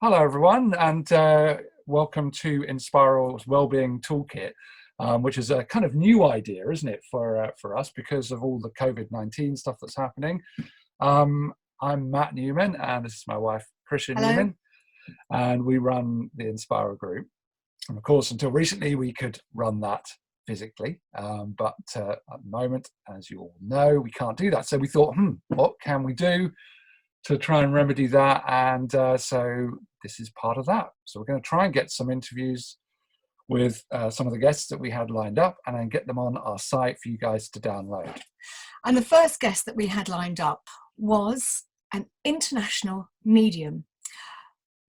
Hello, everyone, and welcome to Inspiral's Wellbeing Toolkit, which is a kind of new idea, isn't it, for us because of all the COVID-19 stuff that's happening. I'm Matt Newman, and this is my wife, Christian Hello. Newman, and we run the Inspiral group. And of course, until recently, we could run that physically, but at the moment, as you all know, we can't do that. So we thought, what can we do to try and remedy that? And so this is part of that. So we're going to try and get some interviews with some of the guests that we had lined up and then get them on our site for you guys to download. And the first guest that we had lined up was an international medium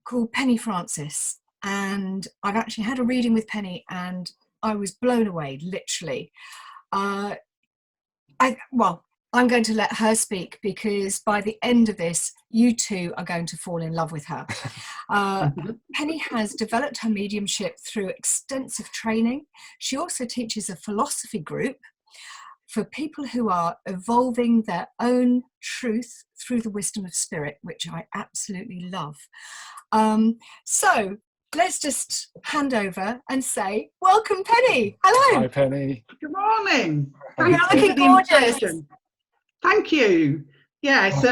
called Penny Francis. And I've actually had a reading with Penny and I was blown away, literally. I'm going to let her speak because by the end of this, you two are going to fall in love with her. Penny has developed her mediumship through extensive training. She also teaches a philosophy group for people who are evolving their own truth through the wisdom of spirit, which I absolutely love. So let's just hand over and say, welcome, Penny. Hello. Hi, Penny. Good morning. You're looking gorgeous. Thank you. Yeah, it's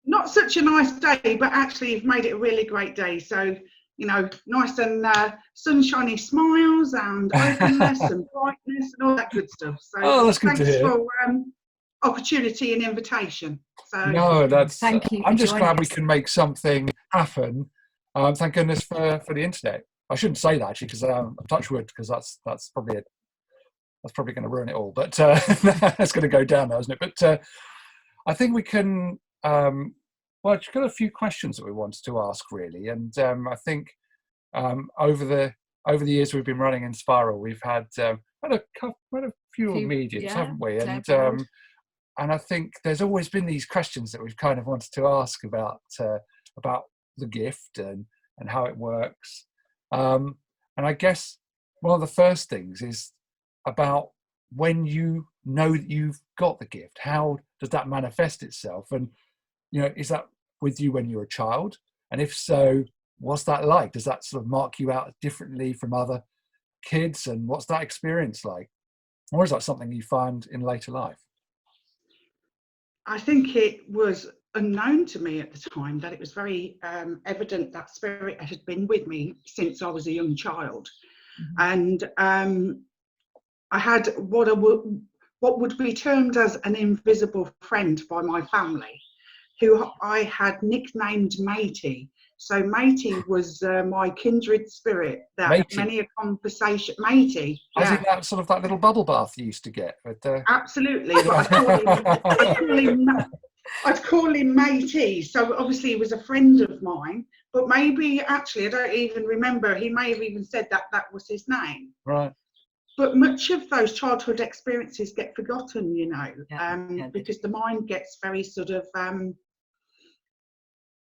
not such a nice day, but actually you've made it a really great day. So, you know, nice and sunshiny smiles and openness and brightness and all that good stuff. So that's good to hear. Thanks for opportunity and invitation. So no, thank you. I'm just glad we can make something happen. Thank goodness for the internet. I shouldn't say that actually, because touch wood, because that's probably going to ruin it all. But that's going to go down now, isn't it? But I think we can. I've got a few questions that we wanted to ask, really, and I think over the years we've been running Inspiral, we've had a few mediums, haven't we? And I think there's always been these questions that we've kind of wanted to ask about the gift and how it works. And I guess one of the first things is about when you know that you've got the gift. How does that manifest itself? And, you know, is that with you when you're a child? And if so, what's that like? Does that sort of mark you out differently from other kids? And what's that experience like? Or is that something you find in later life? I think it was unknown to me at the time that it was very evident that spirit had been with me since I was a young child. Mm-hmm. And I had what would be termed as an invisible friend by my family, who I had nicknamed Matey. So Matey was my kindred spirit. That Matey. Many a conversation, Matey. Yeah. I think that's sort of that little bubble bath you used to get. But, absolutely. But I'd call him Matey. So obviously he was a friend of mine. But maybe actually, I don't even remember. He may have even said that was his name. Right. But much of those childhood experiences get forgotten, you know, because the mind gets very sort of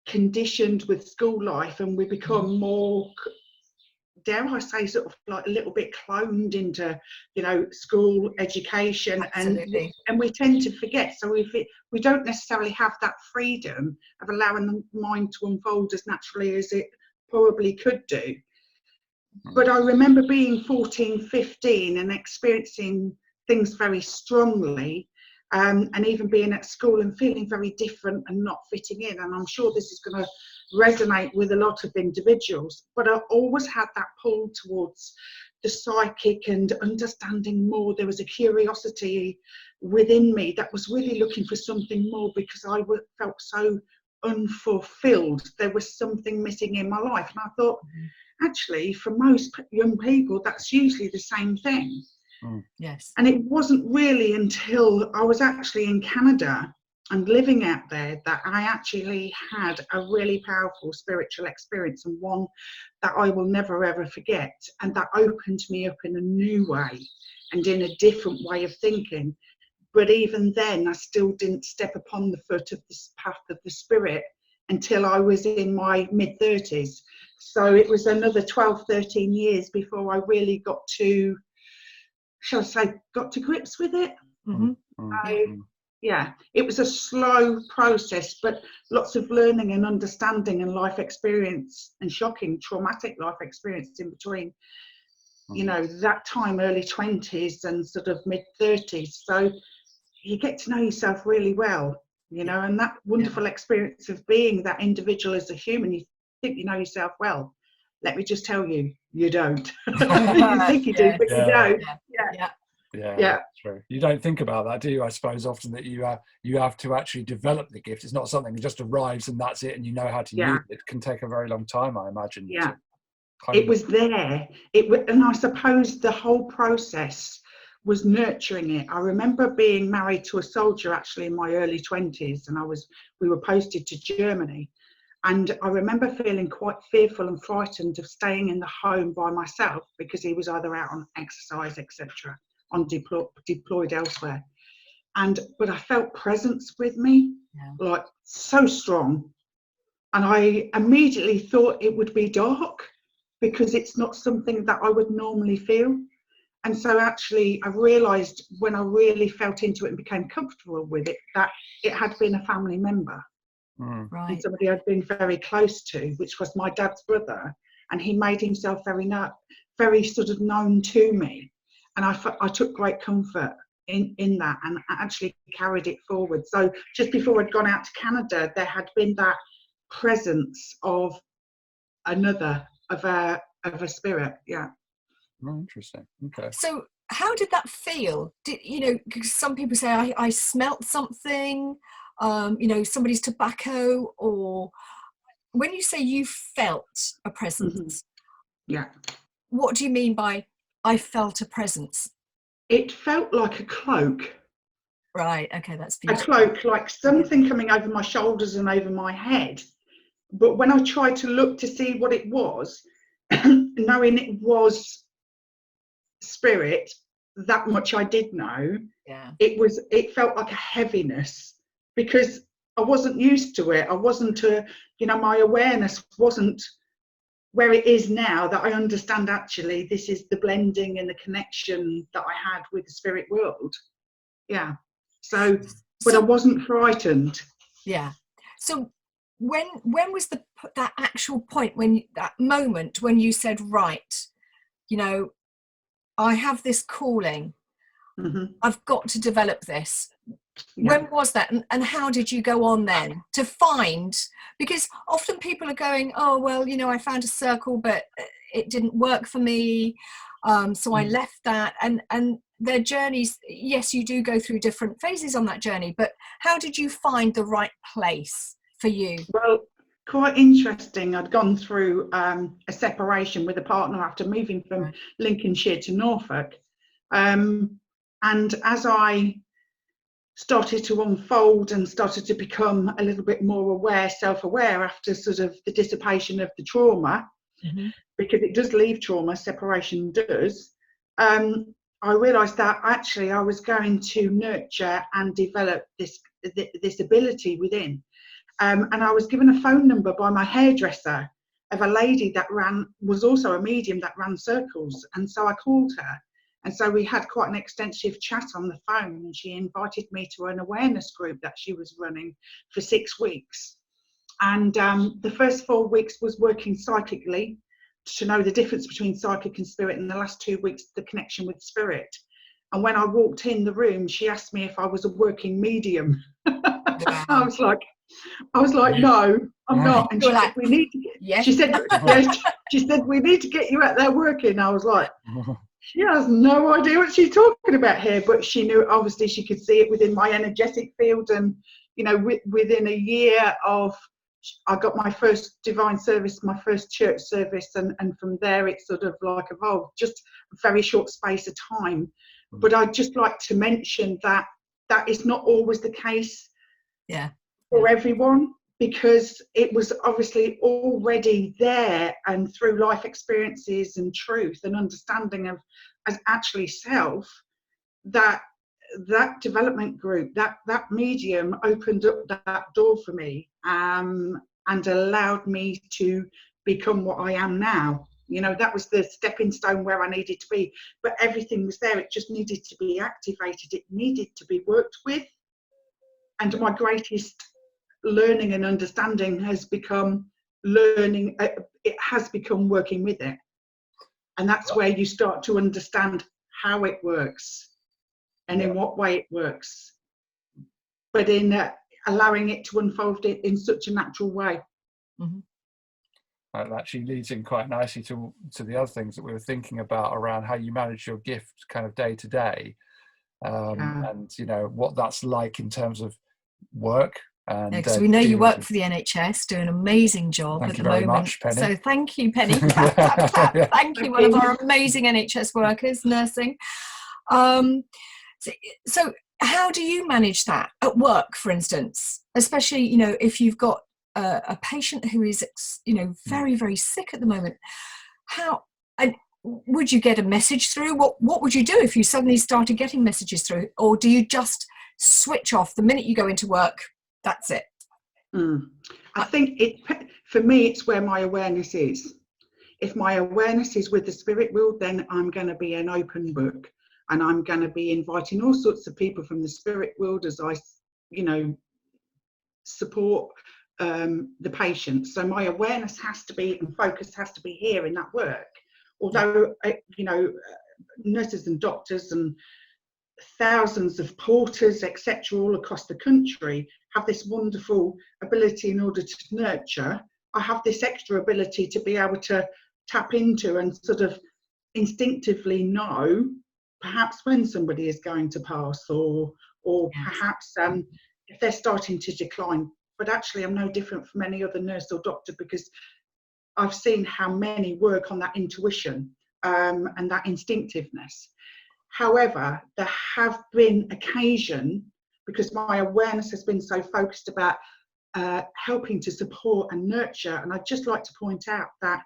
conditioned with school life, and we become more, dare I say, sort of like a little bit cloned into, you know, school education. Absolutely. and we tend to forget. So we don't necessarily have that freedom of allowing the mind to unfold as naturally as it probably could do. But I remember being 14, 15 and experiencing things very strongly, and even being at school and feeling very different and not fitting in. And I'm sure this is going to resonate with a lot of individuals, but I always had that pull towards the psychic and understanding more. There was a curiosity within me that was really looking for something more, because I felt so unfulfilled. There was something missing in my life. And I thought, actually, for most young people, that's usually the same thing. Yes. And it wasn't really until I was actually in Canada and living out there that I actually had a really powerful spiritual experience, and one that I will never ever forget, and that opened me up in a new way and in a different way of thinking. But even then, I still didn't step upon the foot of this path of the spirit until I was in my mid-30s. So it was another 12, 13 years before I really got to, shall I say, got to grips with it. Mm-hmm. Yeah, it was a slow process, but lots of learning and understanding and life experience and shocking, traumatic life experience in between, you know, that time, early 20s and sort of mid 30s. So you get to know yourself really well, you know, and that wonderful experience of being that individual as a human. You think you know yourself well. Let me just tell you, you don't. You think you do, but you don't. Yeah, true. You don't think about that, do you? I suppose often that you have to actually develop the gift. It's not something that just arrives and that's it, and you know how to use it. It can take a very long time, I imagine. Yeah, it was there. And I suppose the whole process was nurturing it. I remember being married to a soldier actually in my early 20s, and we were posted to Germany. And I remember feeling quite fearful and frightened of staying in the home by myself because he was either out on exercise, etc., on deployed elsewhere. But I felt presence with me, like so strong. And I immediately thought it would be dark because it's not something that I would normally feel. And so actually I realised when I really felt into it and became comfortable with it, that it had been a family member. Right. And somebody I'd been very close to, which was my dad's brother, and he made himself very sort of known to me, and I took great comfort in that, and I actually carried it forward. So just before I'd gone out to Canada, there had been that presence of another, of a spirit. Oh, interesting. Okay. So how did that feel? Because some people say I smelt something, somebody's tobacco, or when you say you felt a presence, what do you mean by I felt a presence? It felt like a cloak. Right, okay, that's beautiful. A cloak, like something coming over my shoulders and over my head. But when I tried to look to see what it was, knowing it was spirit, that much I did know. It felt like a heaviness because I wasn't used to it. I wasn't my awareness wasn't where it is now, that I understand actually this is the blending and the connection that I had with the spirit world. So I wasn't frightened. So when was that actual point, that moment when you said, right, I have this calling, I've got to develop this? When was that, and how did you go on then to find, because often people are going, oh well, I found a circle but it didn't work for me, so I left that, and their journeys, yes, you do go through different phases on that journey, but how did you find the right place for you? Well, quite interesting. I'd gone through a separation with a partner after moving from Lincolnshire to Norfolk, and as I started to unfold and started to become a little bit more self-aware after sort of the dissipation of the trauma, because it does leave trauma, separation does, I realised that actually I was going to nurture and develop this ability within. And I was given a phone number by my hairdresser of a lady that was also a medium that ran circles. And so I called her. And so we had quite an extensive chat on the phone, and she invited me to an awareness group that she was running for 6 weeks. And the first 4 weeks was working psychically to know the difference between psychic and spirit, and the last 2 weeks, the connection with spirit. And when I walked in the room, she asked me if I was a working medium. I was like, no, I'm not. And she said, we need to get, she said, we need to get you out there working. I was like, she has no idea what she's talking about here, but she knew, obviously she could see it within my energetic field. And, within a year I got my first divine service, my first church service. And from there, it sort of like evolved, just a very short space of time. But I'd just like to mention that is not always the case for everyone, because it was obviously already there, and through life experiences and truth and understanding of as actually self, that development group, that medium opened up that door for me, and allowed me to become what I am now. That was the stepping stone where I needed to be, but everything was there. It just needed to be activated. It needed to be worked with. And my greatest learning and understanding has become learning, it has become working with it. And that's where you start to understand how it works and in what way it works, but in allowing it to unfold it in such a natural way. That actually leads in quite nicely to the other things that we were thinking about around how you manage your gift kind of day to day, and you know what that's like in terms of work. And because we know you work for the NHS, do an amazing job at the moment. Much, Penny. So thank you, Penny. Clap, clap, clap. Thank you, one of our amazing NHS workers, nursing. So how do you manage that at work, for instance, especially, you know, if you've got a patient who is, you know, very, very sick at the moment? How, and would you get a message through? What would you do if you suddenly started getting messages through? Or do you just switch off the minute you go into work? That's it. I think for me, it's where my awareness is. If my awareness is with the spirit world, then I'm going to be an open book, and I'm going to be inviting all sorts of people from the spirit world as I, you know, support the patient. So my awareness has to be, and focus has to be here in that work. Although, you know, nurses and doctors and thousands of porters, etc., all across the country have this wonderful ability in order to nurture. I have this extra ability to be able to tap into and sort of instinctively know perhaps when somebody is going to pass, or perhaps if they're starting to decline. But actually I'm no different from any other nurse or doctor, because I've seen how many work on that intuition and that instinctiveness. However, there have been occasion, because my awareness has been so focused about helping to support and nurture, and I'd just like to point out that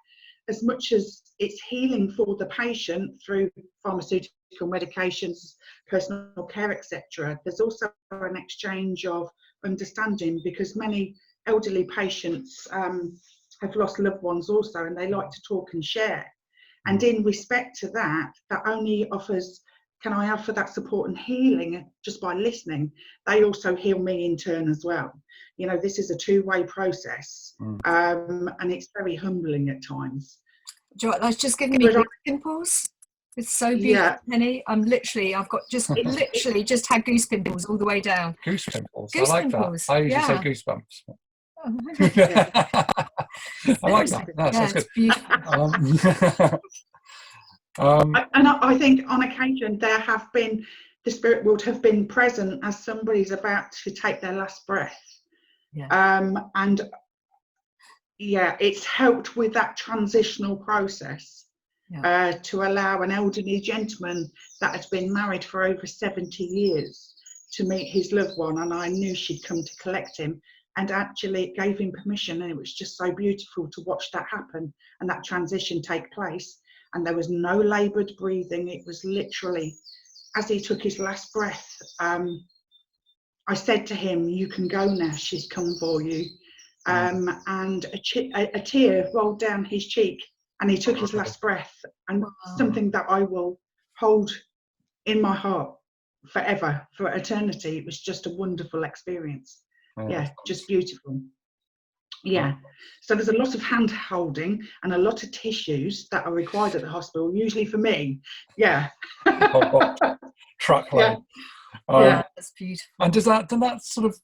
as much as it's healing for the patient through pharmaceutical medications, personal care, etc., there's also an exchange of understanding, because many elderly patients have lost loved ones also, and they like to talk and share. And in respect to that, that only offers, can I offer that support and healing just by listening? They also heal me in turn as well. You know, this is a two-way process, and it's very humbling at times. Do you know what, that's just giving me pimples. It's so beautiful, Penny. I've got literally just had goose pimples all the way down. Goose pimples. Goose I like pimples. that. I usually say goosebumps. Oh, I like that. No, sounds good. Beautiful. And I think on occasion there have been, the spirit world have been present as somebody's about to take their last breath. And it's helped with that transitional process to allow an elderly gentleman that had been married for over 70 years to meet his loved one, and I knew she'd come to collect him, and actually it gave him permission, and it was just so beautiful to watch that happen and that transition take place. And there was no laboured breathing. It was literally, as he took his last breath, I said to him, "You can go now, she's come for you." And a tear rolled down his cheek, and he took his last breath, and something that I will hold in my heart forever, for eternity. It was just a wonderful experience. Just beautiful. So there's a lot of hand holding and a lot of tissues that are required at the hospital, usually for me. Truckload. That's beautiful. And does that sort of,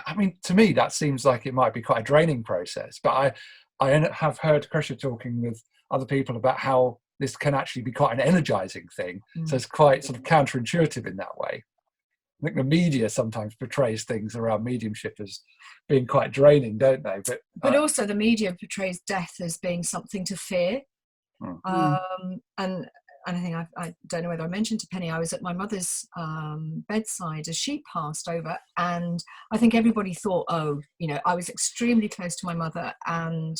I mean, to me that seems like it might be quite a draining process, but I have heard Krisha talking with other people about how this can actually be quite an energizing thing. So it's quite sort of counterintuitive in that way. I think the media sometimes portrays things around mediumship as being quite draining, don't they? But also the media portrays death as being something to fear. And I think I don't know whether I mentioned to Penny, I was at my mother's bedside as she passed over, and I think everybody thought, oh, you know, I was extremely close to my mother, and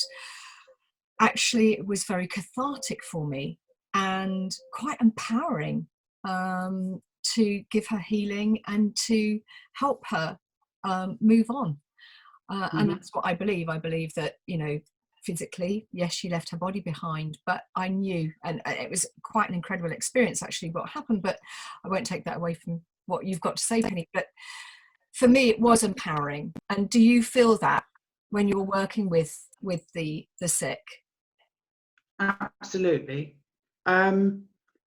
actually it was very cathartic for me and quite empowering to give her healing and to help her move on. And that's what I believe. I believe that, you know, physically, yes, she left her body behind, but I knew, and it was quite an incredible experience actually what happened, but I won't take that away from what you've got to say, Penny. But for me it was empowering. And do you feel that when you're working with the sick? Absolutely. And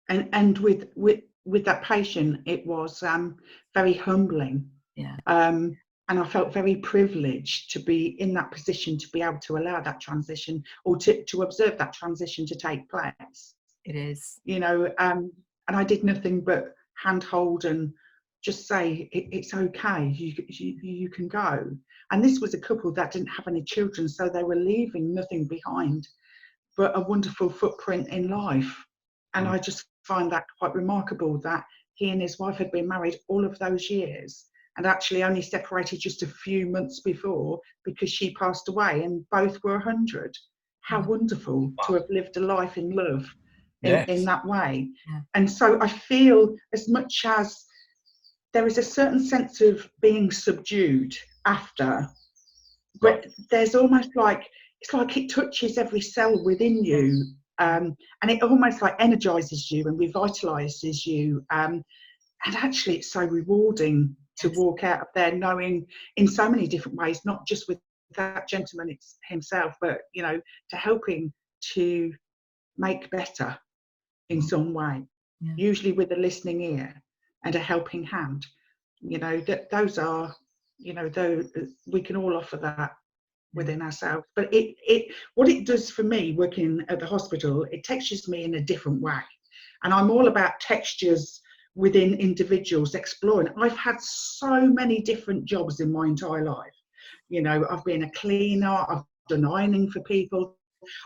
with that patient, it was very humbling. Yeah. And I felt very privileged to be in that position, to be able to allow that transition, or to observe that transition to take place. It is. You know, and I did nothing but handhold and just say, it's okay, you can go. And this was a couple that didn't have any children, so they were leaving nothing behind but a wonderful footprint in life. And I just find that quite remarkable, that he and his wife had been married all of those years and actually only separated just a few months before because she passed away, and both were 100. How wonderful to have lived a life in love in that way. Yeah. And so I feel, as much as there is a certain sense of being subdued after, but there's almost like, it's like it touches every cell within you, and it almost like energizes you and revitalizes you. And actually, it's so rewarding to walk out of there knowing in so many different ways, not just with that gentleman himself, but, you know, to helping to make better in some way, usually with a listening ear and a helping hand. You know, those are, you know, we can all offer that within ourselves. But what it does for me working at the hospital, it textures me in a different way. And I'm all about textures within individuals, exploring. I've had so many different jobs in my entire life. You know, I've been a cleaner, I've done ironing for people,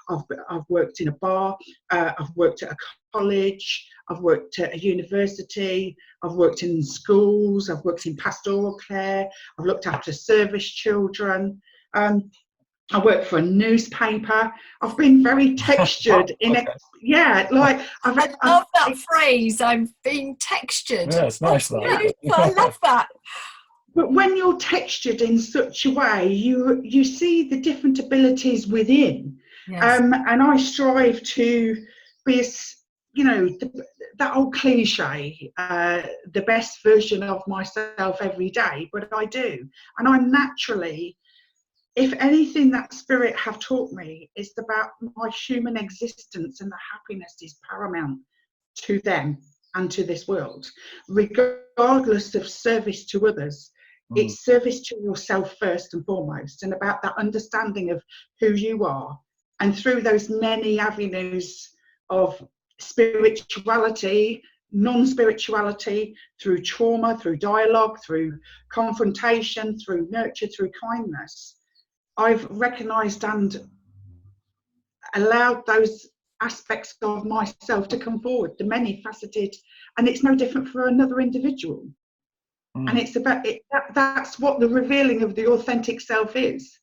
I've worked in a bar, I've worked at a college, I've worked at a university, I've worked in schools, I've worked in pastoral care, I've looked after service children. I work for a newspaper. I've been very textured in it. Yeah, like I love that phrase. I'm being textured. Yeah, it's nice that. I love that. But when you're textured in such a way, you see the different abilities within. Yes. And I strive to be, you know, that old cliche, the best version of myself every day. But I do, and I'm naturally. If anything that spirit have taught me is about my human existence, and the happiness is paramount to them and to this world, regardless of service to others. It's service to yourself first and foremost, and about that understanding of who you are. And through those many avenues of spirituality, non-spirituality, through trauma, through dialogue, through confrontation, through nurture, through kindness, I've recognised and allowed those aspects of myself to come forward, the many faceted, and it's no different for another individual. And it's about it, that's what the revealing of the authentic self is.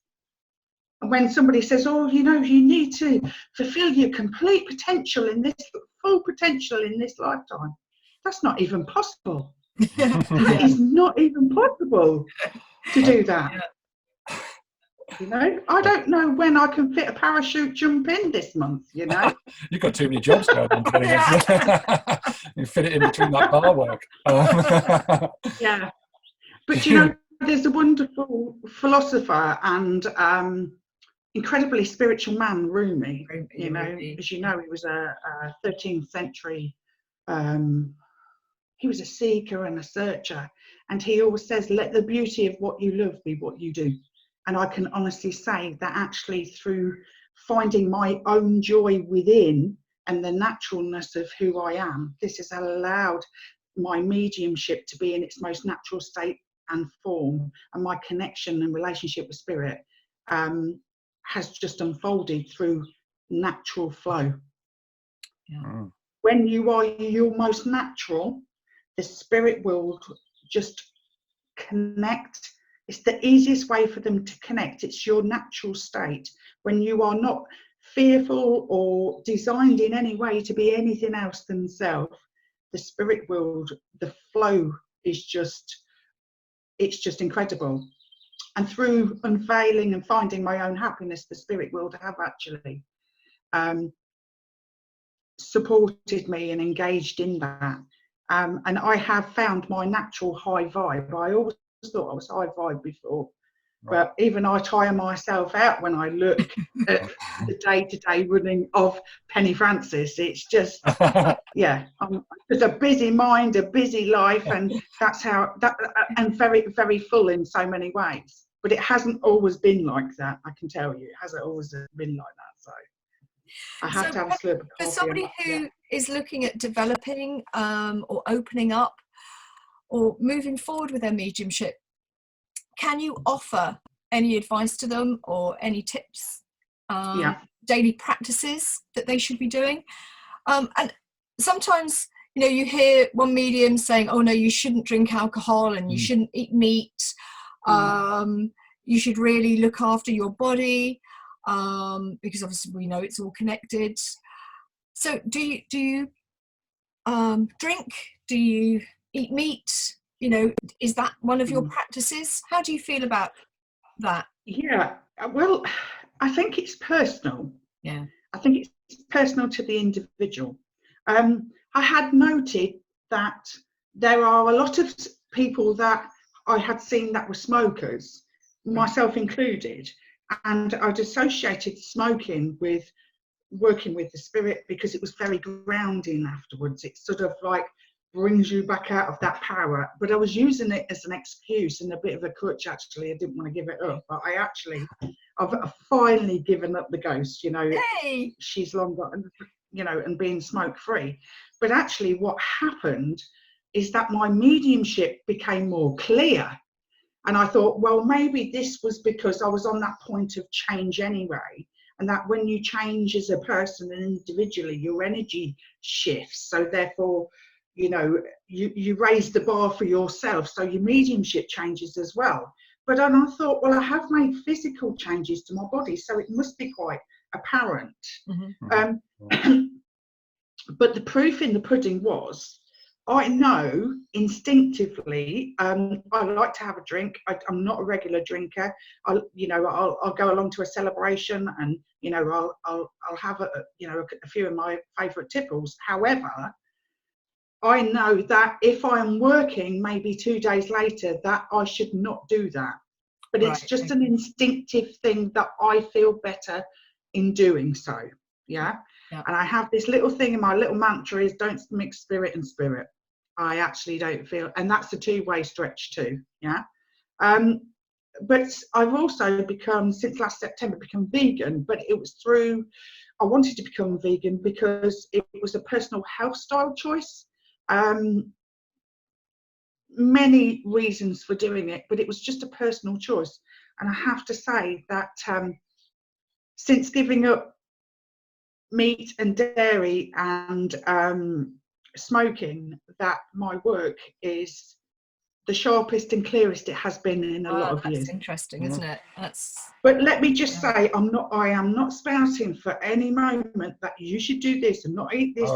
And when somebody says, oh, you know, you need to fulfill your complete potential in this, full potential in this lifetime, that's not even possible. That is not even possible to do that. You know, I don't know when I can fit a parachute jump in this month, you know. You've got too many jobs going on. You fit it in between that bar work. Yeah. But, you know, there's a wonderful philosopher and incredibly spiritual man, Rumi. You know, as you know, he was a 13th century, he was a seeker and a searcher. And he always says, let the beauty of what you love be what you do. And I can honestly say that actually through finding my own joy within and the naturalness of who I am, this has allowed my mediumship to be in its most natural state and form, and my connection and relationship with spirit has just unfolded through natural flow. Yeah. When you are your most natural, the spirit will just connect. It's the easiest way for them to connect. It's your natural state. When you are not fearful or designed in any way to be anything else than self, the spirit world, the flow is just, it's just incredible. And through unveiling and finding my own happiness, the spirit world have actually supported me and engaged in that. And I have found my natural high vibe. I always thought I was high vibe before. But even I tire myself out when I look at the day-to-day running of Penny Francis. It's just, yeah, I'm just a busy mind, a busy life, and that's how that, and very, very full in so many ways. But it hasn't always been like that. I can tell you, it hasn't always been like that. So I have to have a slurp of coffee. For somebody who is looking at developing or opening up or moving forward with their mediumship, can you offer any advice to them or any tips, daily practices that they should be doing? And sometimes, you know, you hear one medium saying, oh no, you shouldn't drink alcohol and you shouldn't eat meat. You should really look after your body, because obviously we know it's all connected. So do you drink? Do you eat meat? You know, is that one of your practices? How do you feel about that? Yeah, well, I think it's personal. Yeah, I think it's personal to the individual. I had noted that there are a lot of people that I had seen that were smokers, myself included, and I'd associated smoking with working with the spirit because it was very grounding afterwards. It sort of like brings you back out of that power. But I was using it as an excuse and a bit of a crutch, actually. I didn't want to give it up, but I've finally given up the ghost, you know. hey, She's long gone, you know, and being smoke free. But actually what happened is that my mediumship became more clear. And I thought, well, maybe this was because I was on that point of change anyway. And that when you change as a person and individually, your energy shifts. So therefore, you know, you raise the bar for yourself. So your mediumship changes as well. But then I thought, well, I have made physical changes to my body, so it must be quite apparent. But the proof in the pudding was, I know instinctively, I like to have a drink. I'm not a regular drinker. I'll go along to a celebration and, you know, I'll have a few of my favourite tipples. However, I know that if I'm working maybe 2 days later, that I should not do that. But it's just an instinctive thing that I feel better in doing so. Yeah. And I have this little thing in my little mantra is don't mix spirit and spirit. I actually don't feel, and that's a two-way stretch too. Yeah. But I've also become, since last September, become vegan, but it was through, I wanted to become vegan because it was a personal health style choice. Many reasons for doing it, but it was just a personal choice. And I have to say that since giving up meat and dairy and smoking, that my work is the sharpest and clearest it has been in a lot of years. That's interesting, isn't it? But let me just say, I am not spouting for any moment that you should do this and not eat this.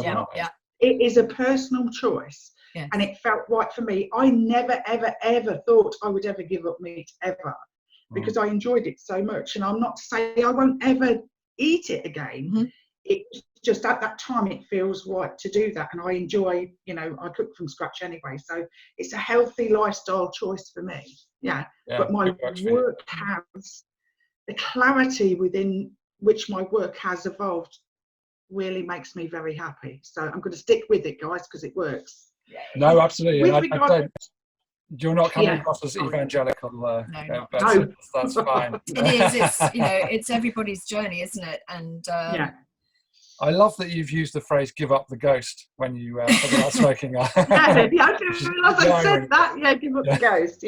It is a personal choice. Yes. And it felt right for me. I never, ever, ever thought I would ever give up meat, ever, because I enjoyed it so much. And I'm not saying I won't ever eat it again. It's just at that time it feels right to do that. And I enjoy, you know, I cook from scratch anyway. So it's a healthy lifestyle choice for me. But my work has, the clarity within which my work has evolved really makes me very happy. So I'm going to stick with it, guys, because it works. No, absolutely. You're not coming across as evangelical. No. That's fine. It is. It's, you know, it's everybody's journey, isn't it? And I love that you've used the phrase "give up the ghost" when you talk about smoking. I didn't realise I said that. Yeah, give up the ghost.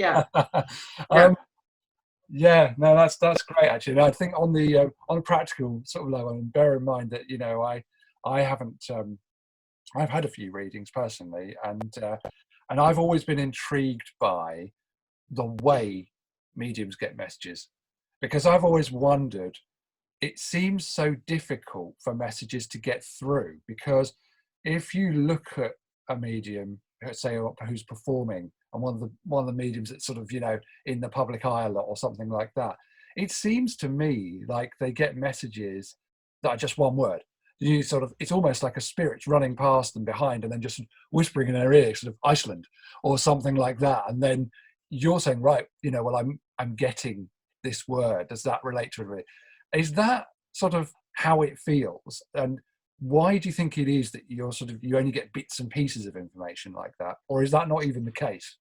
No, that's great actually. And I think on a practical sort of level, and bear in mind that, you know, I haven't. I've had a few readings personally, and I've always been intrigued by the way mediums get messages, because I've always wondered, it seems so difficult for messages to get through, because if you look at a medium, say, who's performing, and one of the mediums that's sort of, you know, in the public eye a lot or something like that, it seems to me like they get messages that are just one word. You sort of, it's almost like a spirit's running past them behind and then just whispering in their ear, sort of Iceland or something like that. And then you're saying, right, you know, well, I'm getting this word. Does that relate to it? Is that sort of how it feels? And why do you think it is that you're sort of, you only get bits and pieces of information like that? Or is that not even the case?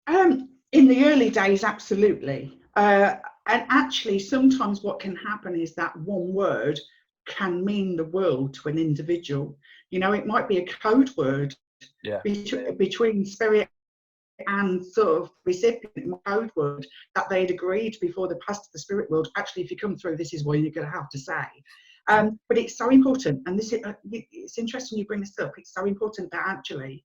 In the early days, absolutely. And actually, sometimes what can happen is that one word can mean the world to an individual. You know, it might be a code word between spirit and sort of recipient, code word that they'd agreed before they passed to the spirit world. Actually, if you come through, this is what you're going to have to say. But it's so important, and this is, it's interesting you bring this up. It's so important that actually,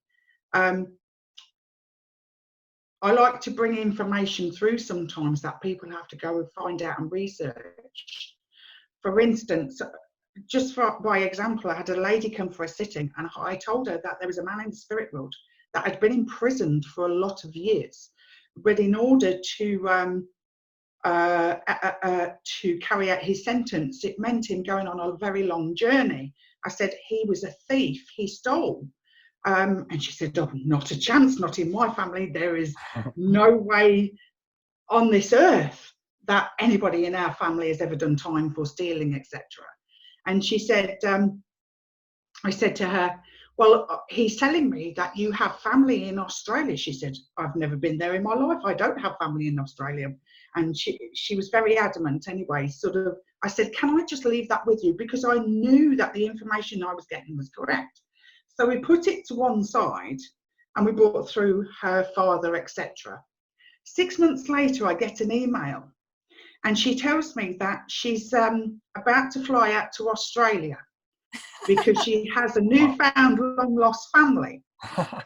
I like to bring information through sometimes that people have to go and find out and research. For instance, just by example, I had a lady come for a sitting, and I told her that there was a man in the spirit world that had been imprisoned for a lot of years, but in order to carry out his sentence, it meant him going on a very long journey. I said, he was a thief, he stole. And she said, oh, not a chance, not in my family. There is no way on this earth that anybody in our family has ever done time for stealing, etc. And she said, I said to her, well, he's telling me that you have family in Australia. She said, I've never been there in my life. I don't have family in Australia. And she was very adamant anyway, sort of. I said, can I just leave that with you? Because I knew that the information I was getting was correct. So we put it to one side and we brought through her father, etc. 6 months later, I get an email and she tells me that she's about to fly out to Australia because she has a newfound long lost family,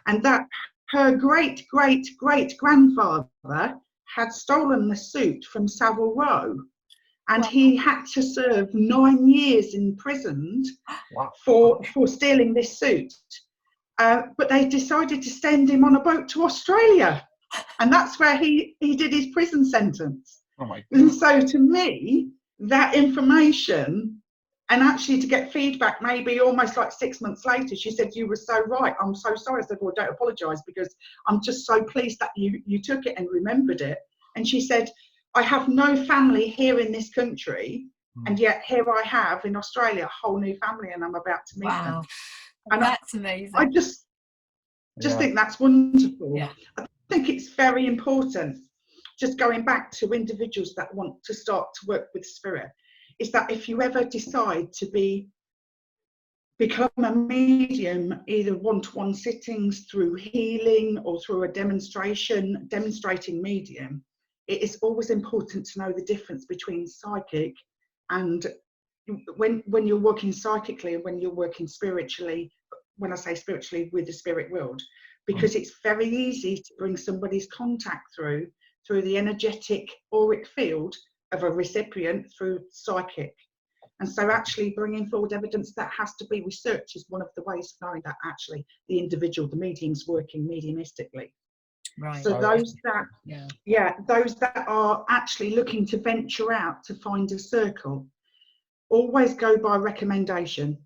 and that her great great great grandfather had stolen the suit from Savile Row, and he had to serve 9 years imprisoned for stealing this suit. But they decided to send him on a boat to Australia, and that's where he did his prison sentence. Oh my God. And so to me, that information, and actually to get feedback maybe almost like 6 months later, she said, you were so right, I'm so sorry. I said, well, don't apologise, because I'm just so pleased that you took it and remembered it. And she said, I have no family here in this country, and yet here I have in Australia a whole new family, and I'm about to meet them. And that's amazing. I just think that's wonderful. Yeah. I think it's very important, just going back to individuals that want to start to work with spirit, is that if you ever decide to become a medium, either one-to-one sittings, through healing, or through a demonstrating medium, it is always important to know the difference between psychic and when you're working psychically and when you're working spiritually. When I say spiritually, with the spirit world, because it's very easy to bring somebody's contact through the energetic auric field of a recipient through psychic. And so actually bringing forward evidence that has to be researched is one of the ways of knowing that actually the individual, the medium's working mediumistically. Right. So those that are actually looking to venture out to find a circle, always go by recommendation.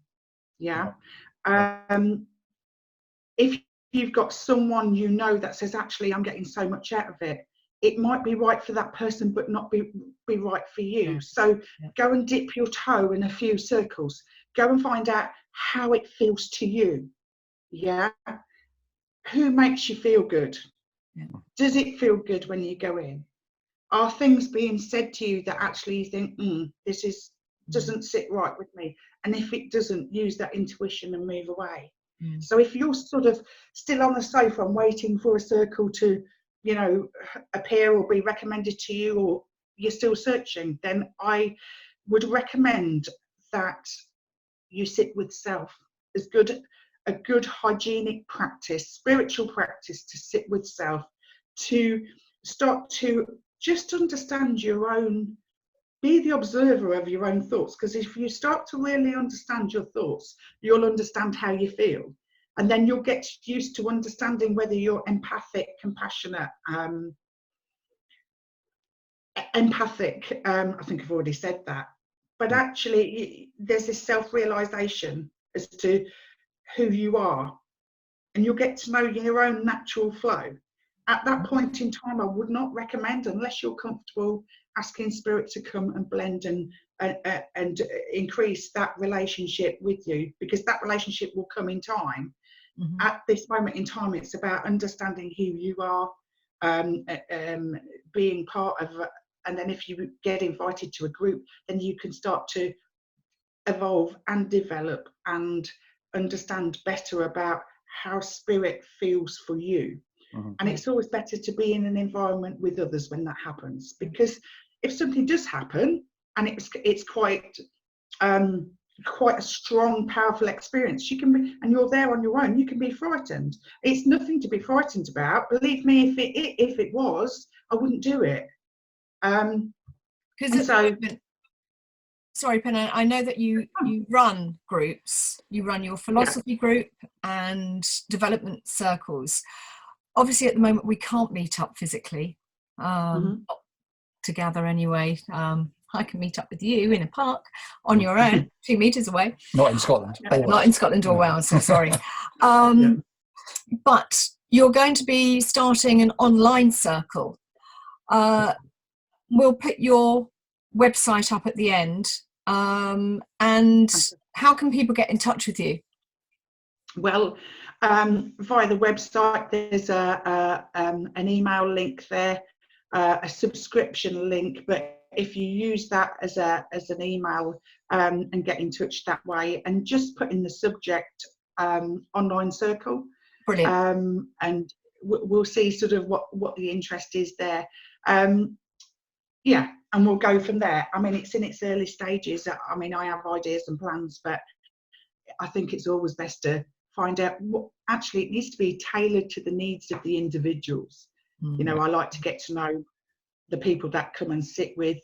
If you've got someone you know that says, actually, I'm getting so much out of it, it might be right for that person, but not be right for you. So go and dip your toe in a few circles. Go and find out how it feels to you. Who makes you feel good? Does it feel good when you go in? Are things being said to you that actually you think, this doesn't sit right with me? And if it doesn't, use that intuition and move away. So if you're sort of still on the sofa and waiting for a circle to, appear or be recommended to you, or you're still searching, then I would recommend that you sit with self. As a good hygienic practice, spiritual practice, to sit with self, to start to just understand your own, be the observer of your own thoughts. Because if you start to really understand your thoughts, you'll understand how you feel. And then you'll get used to understanding whether you're empathic, compassionate, I think I've already said that. But actually, there's this self-realization as to who you are. And you'll get to know your own natural flow. at that point in time, I would not recommend, unless you're comfortable, asking spirit to come and blend and increase that relationship with you, because that relationship will come in time. Mm-hmm. At this moment in time, it's about understanding who you are, being part of, and then if you get invited to a group, then you can start to evolve and develop and understand better about how spirit feels for you. Mm-hmm. And it's always better to be in an environment with others when that happens, because if something does happen and it's quite a strong, powerful experience, you can be, and you're there on your own, you can be frightened. It's nothing to be frightened about. Believe me, if it was, I wouldn't do it. Because sorry, Penna, I know that you run groups. You run your philosophy group and development circles. Obviously, at the moment, we can't meet up physically, not together anyway. I can meet up with you in a park on your own, 2 meters away. Not in Scotland. Not in Scotland or Wales, so sorry. But you're going to be starting an online circle. We'll put your website up at the end. And how can people get in touch with you? Well, via the website, there's an email link there, a subscription link, but if you use that as an email and get in touch that way, and just put in the subject online circle, brilliant, and we'll see sort of what the interest is there. And we'll go from there. I mean, it's in its early stages. I mean, I have ideas and plans, but I think it's always best to find out what actually it needs to be tailored to the needs of the individuals. Mm-hmm. You know, I like to get to know the people that come and sit with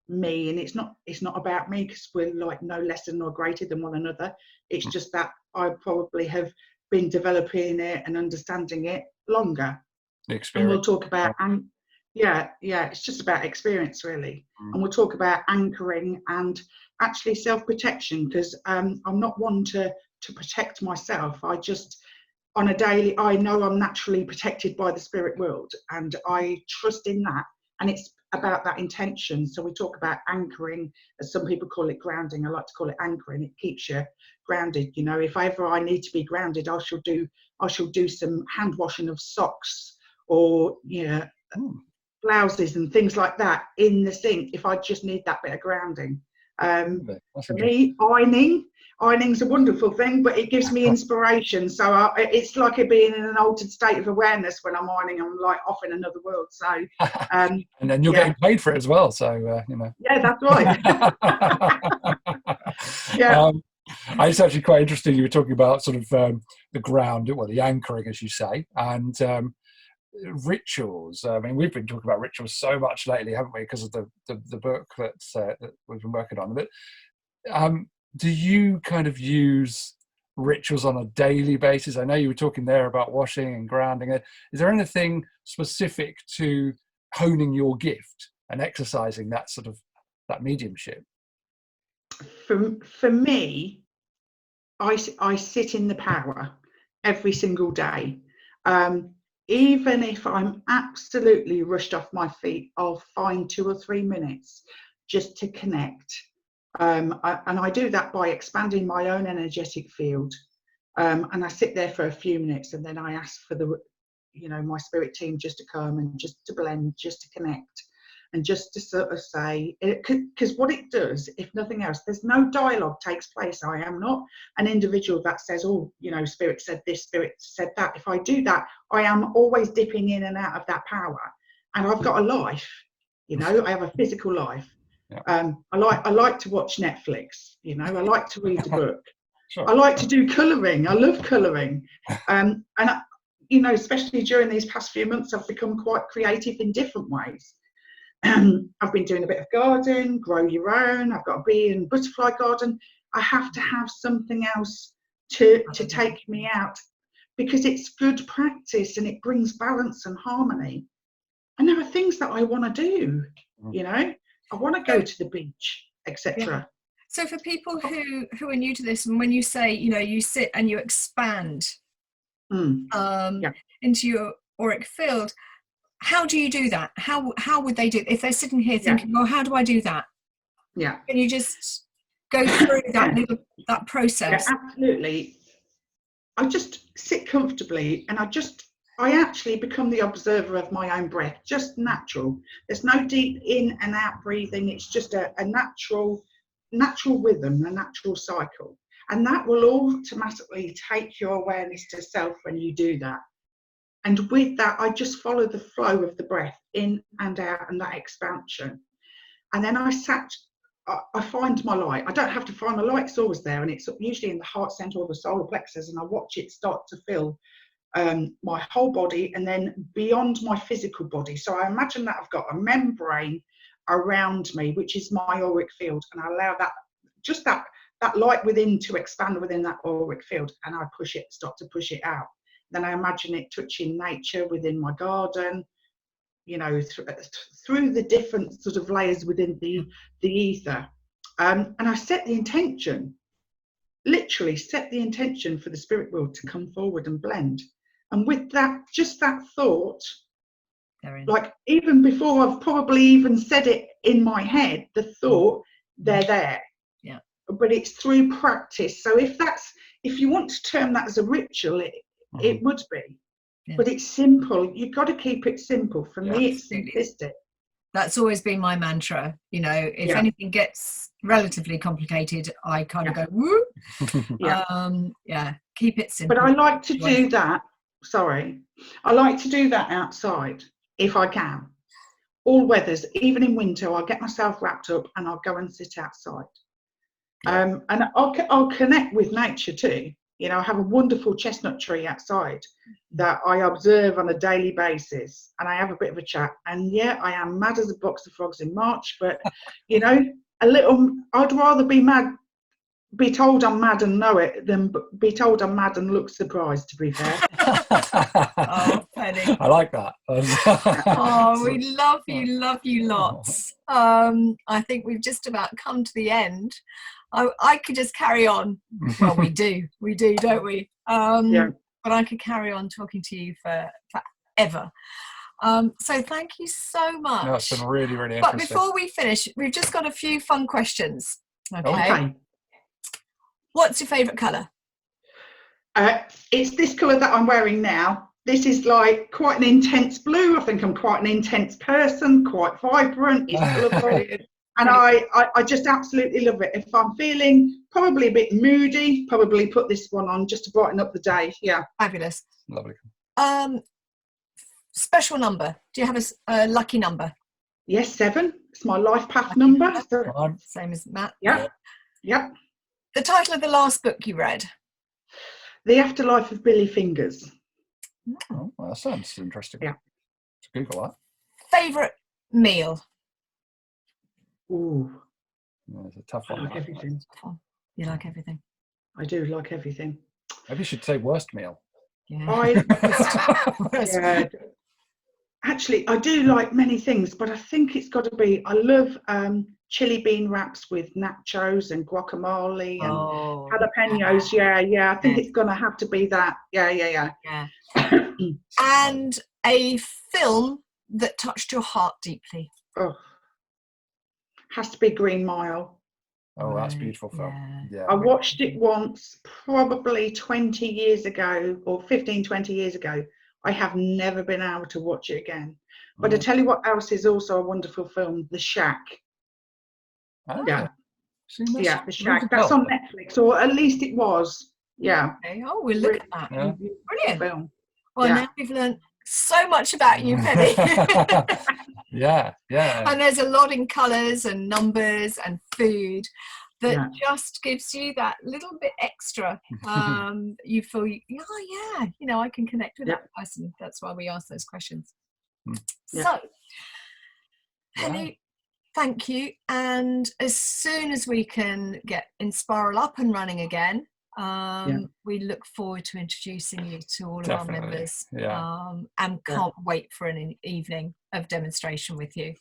me, and it's not about me, because we're like no lesser nor greater than one another. It's just that I probably have been developing it and understanding it longer. The experience. And we'll talk about it's just about experience, really. And we'll talk about anchoring and actually self-protection, because I'm not one to protect myself. I just, on a daily, I know I'm naturally protected by the spirit world, and I trust in that. And it's about that intention. So we talk about anchoring, as some people call it grounding. I like to call it anchoring. It keeps you grounded. You know, if ever I need to be grounded, I shall do some hand washing of socks, or blouses and things like that in the sink if I just need that bit of grounding. For me, ironing's a wonderful thing, but it gives me inspiration. So it's like it being in an altered state of awareness when I'm ironing. I'm like off in another world. So and then you're getting paid for it as well. So Yeah, that's right. It's actually quite interesting. You were talking about sort of the ground, the anchoring, as you say, and rituals. I mean, we've been talking about rituals so much lately, haven't we, because of the book that we've been working on. But do you kind of use rituals on a daily basis? I know you were talking there about washing and grounding. Is there anything specific to honing your gift and exercising that sort of that mediumship? For me, I sit in the power every single day. Even if I'm absolutely rushed off my feet, I'll find 2 or 3 minutes just to connect. And I do that by expanding my own energetic field. And I sit there for a few minutes, and then I ask for my spirit team just to come and just to blend, just to connect, and just to sort of say, because what it does, if nothing else, there's no dialogue takes place. I am not an individual that says, spirit said this, spirit said that. If I do that, I am always dipping in and out of that power. And I've got a life, I have a physical life. Yeah. I like to watch Netflix, I like to read a book. Sure. I like to do colouring. I love colouring. And especially during these past few months, I've become quite creative in different ways. I've been doing a bit of garden, grow your own. I've got a bee and butterfly garden. I have to have something else to take me out, because it's good practice and it brings balance and harmony. And there are things that I want to do, I want to go to the beach, etc. Yeah. So for people who are new to this, and when you say, you sit and you expand into auric field, how do you do that? How would they do it? If they're sitting here thinking, well, how do I do that? Yeah. Can you just go through that process? Yeah, absolutely. I just sit comfortably, and I actually become the observer of my own breath, just natural. There's no deep in and out breathing. It's just a natural rhythm, a natural cycle. And that will automatically take your awareness to self when you do that. And with that, I just follow the flow of the breath in and out and that expansion. And then I find my light. I don't have to find my light, it's always there. And it's usually in the heart center or the solar plexus. And I watch it start to fill my whole body and then beyond my physical body. So I imagine that I've got a membrane around me, which is my auric field. And I allow that light within to expand within that auric field, and I start to push it out. Then I imagine it touching nature within my garden, you know, through the different sort of layers within the ether. And I set the intention, literally set the intention for the spirit world to come forward and blend. And with that, just that thought, like even before I've probably even said it in my head, the thought, they're there. Yeah. But it's through practice. So if you want to term that as a ritual, it would be. Yeah. But it's simple. You've got to keep it simple. For me, it's simplistic. That's always been my mantra. You know, if anything gets relatively complicated, I kind of go, woo. Keep it simple. But I like to do that. I like to do that outside if I can. All weathers, even in winter, I'll get myself wrapped up and I'll go and sit outside. And I'll connect with nature too. You know, I have a wonderful chestnut tree outside that I observe on a daily basis, and I have a bit of a chat. And yeah, I am mad as a box of frogs in March, but you know, I'd rather be told I'm mad and know it than be told I'm mad and look surprised, to be fair. Oh, Penny. I like that. Oh, we love you lots. I think we've just about come to the end. I could just carry on. Well, we do, don't we? But I could carry on talking to you forever. So thank you so much. No, it's been really, really but interesting. Before we finish, we've just got a few fun questions. Okay. What's your favourite colour? It's this colour that I'm wearing now. This is like quite an intense blue. I think I'm quite an intense person, quite vibrant. It's colourful. And I just absolutely love it. If I'm feeling probably a bit moody, probably put this one on just to brighten up the day. Yeah. Fabulous. Lovely. Special number. Do you have a lucky number? Yes, 7. It's my life path number. Same as Matt. Yeah. Yep. The title of the last book you read? The Afterlife of Billy Fingers. Oh, well, that sounds interesting. Yeah. Google that. Favourite meal? Ooh. Yeah, it's a tough one. I like everything. You like everything? I do like everything. Maybe you should say worst meal. Yeah. Actually, I do like many things, but I think it's got to be, I love chili bean wraps with nachos and guacamole and jalapenos. Yeah. I think it's going to have to be that. Yeah. And a film that touched your heart deeply? Has to be Green Mile. Oh, that's a beautiful film. Yeah. I watched it once, probably 20 years ago, or 15, 20 years ago. I have never been able to watch it again. But I tell you what else is also a wonderful film, The Shack. Oh, yeah. The Shack. That's on Netflix, or at least it was. Yeah. Okay. Oh, we'll look at that. Yeah. Brilliant. Film. Well, now we've learned so much about you, Penny. Yeah. And there's a lot in colours and numbers and food that just gives you that little bit extra. You feel, I can connect with that person. That's why we ask those questions. So, Penny, thank you. And as soon as we can get Inspiral up and running again, we look forward to introducing you to all of our members. And can't wait for an evening of demonstration with you.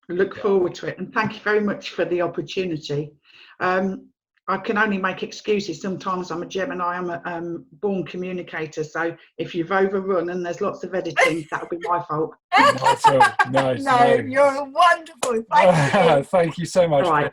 Look forward to it, and thank you very much for the opportunity. I I can only make excuses. Sometimes I'm a Gemini, I'm a born communicator. So if you've overrun and there's lots of editing, that'll be my fault. Not at all. No, No, you're wonderful. Thank you. Thank you so much. All right.